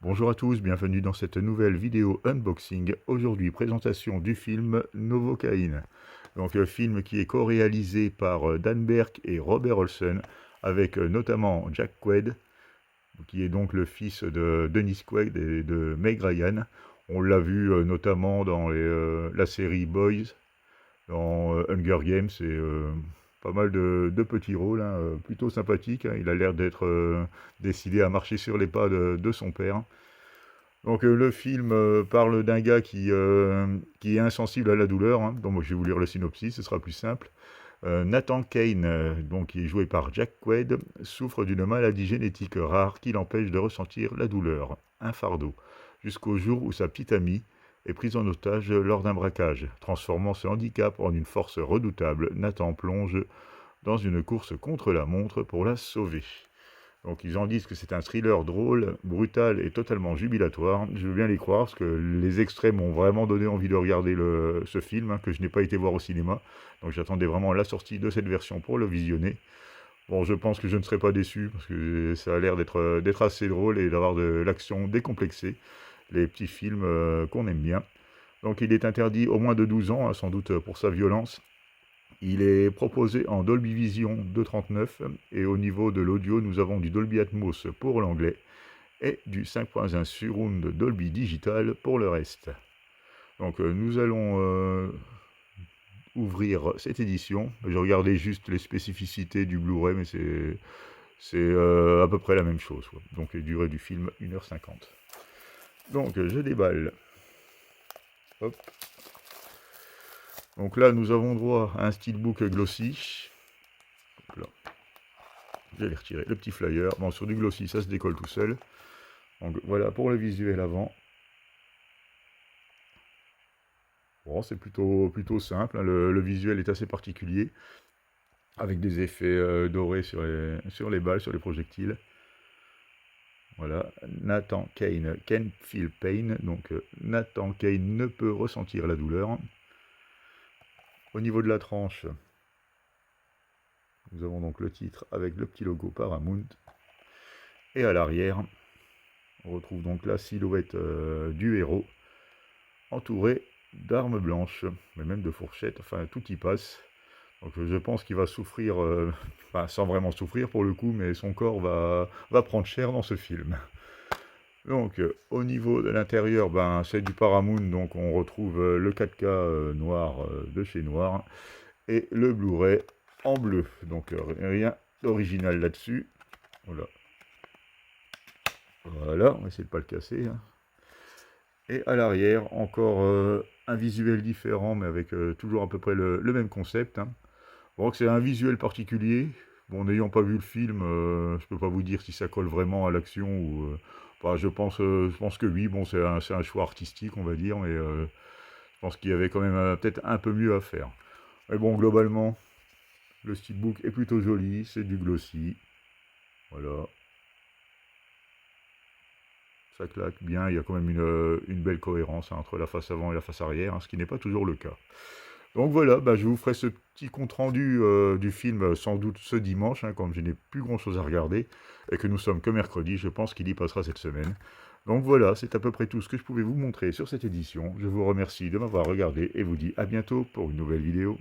Bonjour à tous, bienvenue dans cette nouvelle vidéo unboxing. Aujourd'hui, présentation du film Novocaine. Donc, film qui est co-réalisé par Dan Burke et Robert Olsen, avec notamment Jack Quaid, qui est donc le fils de Dennis Quaid et de Meg Ryan. On l'a vu notamment dans la série Boys, dans Hunger Games, et pas mal de petits rôles, hein, plutôt sympathiques, hein. Il a l'air d'être décidé à marcher sur les pas de son père. Donc le film parle d'un gars qui est insensible à la douleur, hein. Donc moi, je vais vous lire le synopsis, ce sera plus simple. Nathan Kane, donc, qui est joué par Jack Quaid, souffre d'une maladie génétique rare qui l'empêche de ressentir la douleur, un fardeau, jusqu'au jour où sa petite amie est prise en otage lors d'un braquage. Transformant ce handicap en une force redoutable, Nathan plonge dans une course contre la montre pour la sauver. Donc ils en disent que c'est un thriller drôle, brutal et totalement jubilatoire. Je veux bien les croire, parce que les extraits m'ont vraiment donné envie de regarder ce film, hein, que je n'ai pas été voir au cinéma. Donc j'attendais vraiment la sortie de cette version pour le visionner. Bon, je pense que je ne serai pas déçu, parce que ça a l'air d'être assez drôle et d'avoir de l'action décomplexée. Les petits films qu'on aime bien. Donc il est interdit au moins de 12 ans, hein, sans doute pour sa violence. Il est proposé en Dolby Vision 2.39 et au niveau de l'audio, nous avons du Dolby Atmos pour l'anglais et du 5.1 Surround Dolby Digital pour le reste. Donc nous allons ouvrir cette édition. Je regardais juste les spécificités du Blu-ray, mais c'est à peu près la même chose, quoi. Donc durée du film 1h50. Donc je déballe. Hop. Donc là, nous avons droit à un steelbook glossy. Donc là, je vais retirer le petit flyer. Bon, sur du glossy, ça se décolle tout seul. Donc voilà pour le visuel avant. Bon, c'est plutôt simple, hein. Le visuel est assez particulier, avec des effets dorés sur les balles, sur les projectiles. Voilà, Nathan Kane can feel pain, donc Nathan Kane ne peut ressentir la douleur. Au niveau de la tranche, nous avons donc le titre avec le petit logo Paramount. Et à l'arrière, on retrouve donc la silhouette du héros, entouré d'armes blanches, mais même de fourchettes, enfin tout y passe. Donc je pense qu'il va souffrir, enfin, sans vraiment souffrir pour le coup, mais son corps va prendre cher dans ce film. Donc au niveau de l'intérieur, ben, c'est du Paramount, donc on retrouve le 4K noir de chez Noir, et le Blu-ray en bleu, donc rien d'original là-dessus. Voilà, on va essayer de ne pas le casser, hein. Et à l'arrière, encore un visuel différent, mais avec toujours à peu près le même concept, hein. Bon, c'est un visuel particulier. Bon, n'ayant pas vu le film, je peux pas vous dire si ça colle vraiment à l'action ou. Enfin, je pense que oui. Bon, c'est un choix artistique, on va dire, mais je pense qu'il y avait quand même peut-être un peu mieux à faire. Mais bon, globalement, le steelbook est plutôt joli, c'est du glossy. Voilà. Ça claque bien, il y a quand même une belle cohérence, hein, entre la face avant et la face arrière, hein, ce qui n'est pas toujours le cas. Donc voilà, bah, je vous ferai ce petit compte-rendu du film sans doute ce dimanche, hein, comme je n'ai plus grand-chose à regarder, et que nous sommes que mercredi, je pense qu'il y passera cette semaine. Donc voilà, c'est à peu près tout ce que je pouvais vous montrer sur cette édition. Je vous remercie de m'avoir regardé et vous dis à bientôt pour une nouvelle vidéo.